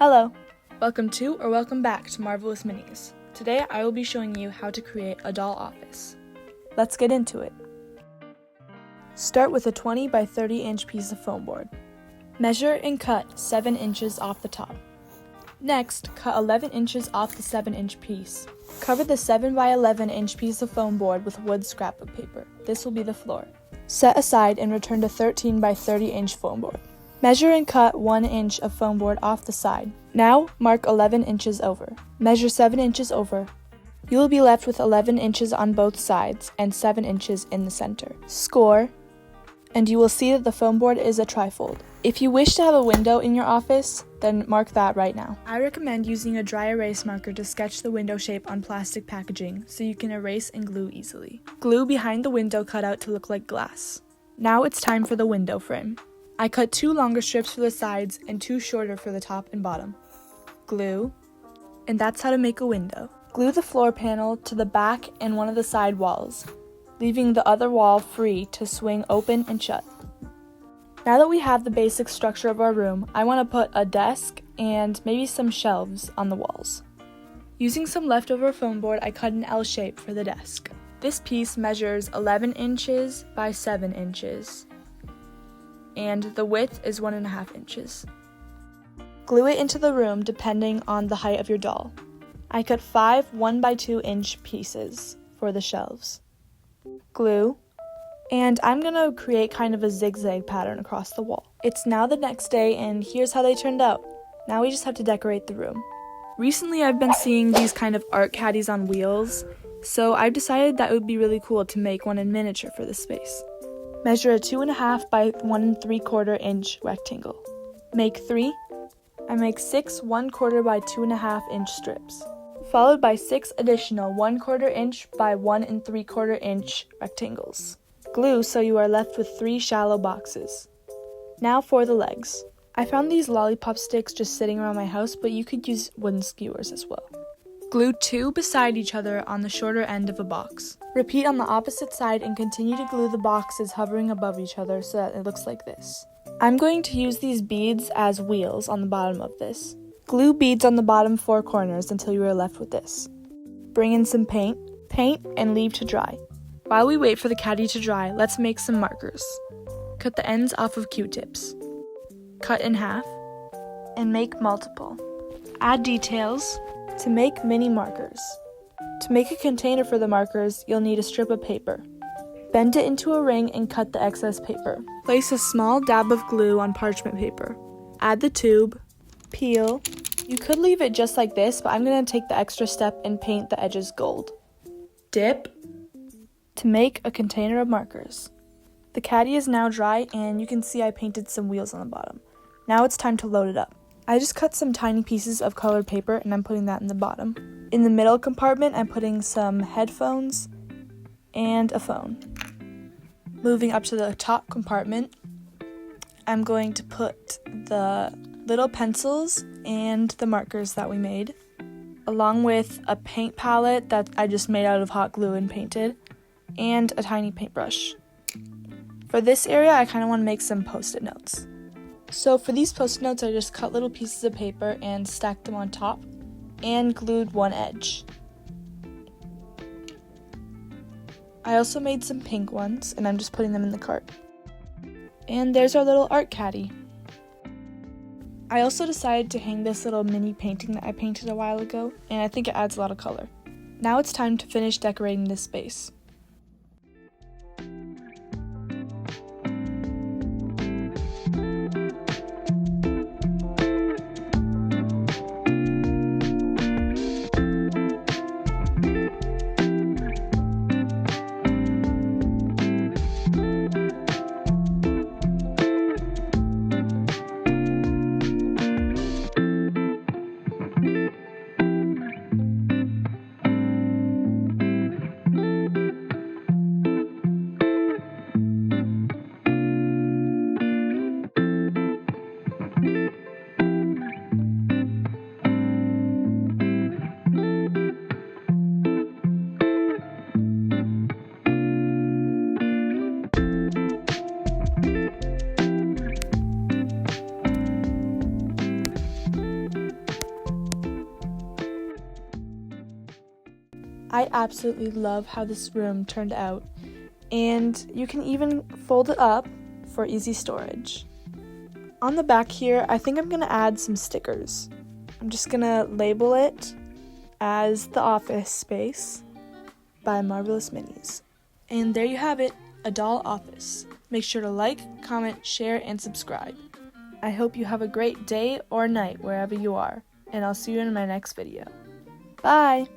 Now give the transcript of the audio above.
Hello! Welcome to or welcome back to Marvelous Minis. Today I will be showing you how to create a doll office. Let's get into it. Start with a 20 by 30 inch piece of foam board. Measure and cut 7 inches off the top. Next, cut 11 inches off the 7 inch piece. Cover the 7 by 11 inch piece of foam board with wood scrapbook paper. This will be the floor. Set aside and return to 13 by 30 inch foam board. Measure and cut 1 inch of foam board off the side. Now, mark 11 inches over. Measure 7 inches over. You will be left with 11 inches on both sides and 7 inches in the center. Score, and you will see that the foam board is a trifold. If you wish to have a window in your office, then mark that right now. I recommend using a dry erase marker to sketch the window shape on plastic packaging so you can erase and glue easily. Glue behind the window cutout to look like glass. Now it's time for the window frame. I cut 2 longer strips for the sides and 2 shorter for the top and bottom. Glue, and that's how to make a window. Glue the floor panel to the back and one of the side walls, leaving the other wall free to swing open and shut. Now that we have the basic structure of our room, I want to put a desk and maybe some shelves on the walls. Using some leftover foam board, I cut an L shape for the desk. This piece measures 11 inches by 7 inches. And the width is 1.5 inches. Glue it into the room depending on the height of your doll. I cut 5 1 by 2 inch pieces for the shelves. Glue, and I'm gonna create kind of a zigzag pattern across the wall. It's now the next day and here's how they turned out. Now we just have to decorate the room. Recently I've been seeing these kind of art caddies on wheels, so I've decided that it would be really cool to make one in miniature for this space. Measure a 2.5 by 1 3/4 inch rectangle. Make 3. I make 6 1/4 by 2.5 inch strips, followed by 6 additional 1/4 inch by 1 3/4 inch rectangles. Glue so you are left with 3 shallow boxes. Now for the legs. I found these lollipop sticks just sitting around my house, but you could use wooden skewers as well. Glue 2 beside each other on the shorter end of a box. Repeat on the opposite side and continue to glue the boxes hovering above each other so that it looks like this. I'm going to use these beads as wheels on the bottom of this. Glue beads on the bottom 4 corners until you are left with this. Bring in some paint, and leave to dry. While we wait for the caddy to dry, let's make some markers. Cut the ends off of Q-tips. Cut in half, and make multiple. Add details to make mini markers. To make a container for the markers, you'll need a strip of paper. Bend it into a ring and cut the excess paper. Place a small dab of glue on parchment paper. Add the tube, peel. You could leave it just like this, but I'm going to take the extra step and paint the edges gold. Dip to make a container of markers. The caddy is now dry and you can see I painted some wheels on the bottom. Now it's time to load it up. I just cut some tiny pieces of colored paper and I'm putting that in the bottom. In the middle compartment, I'm putting some headphones and a phone. Moving up to the top compartment, I'm going to put the little pencils and the markers that we made, along with a paint palette that I just made out of hot glue and painted, and a tiny paintbrush. For this area, I kind of want to make some post-it notes. So for these post-it notes, I just cut little pieces of paper and stacked them on top and glued one edge. I also made some pink ones and I'm just putting them in the cart. And there's our little art caddy. I also decided to hang this little mini painting that I painted a while ago, and I think it adds a lot of color. Now it's time to finish decorating this space. I absolutely love how this room turned out, and you can even fold it up for easy storage. On the back here, I think I'm going to add some stickers. I'm just going to label it as The Office Space by Marvelous Minis. And there you have it, a doll office. Make sure to like, comment, share, and subscribe. I hope you have a great day or night wherever you are, and I'll see you in my next video. Bye!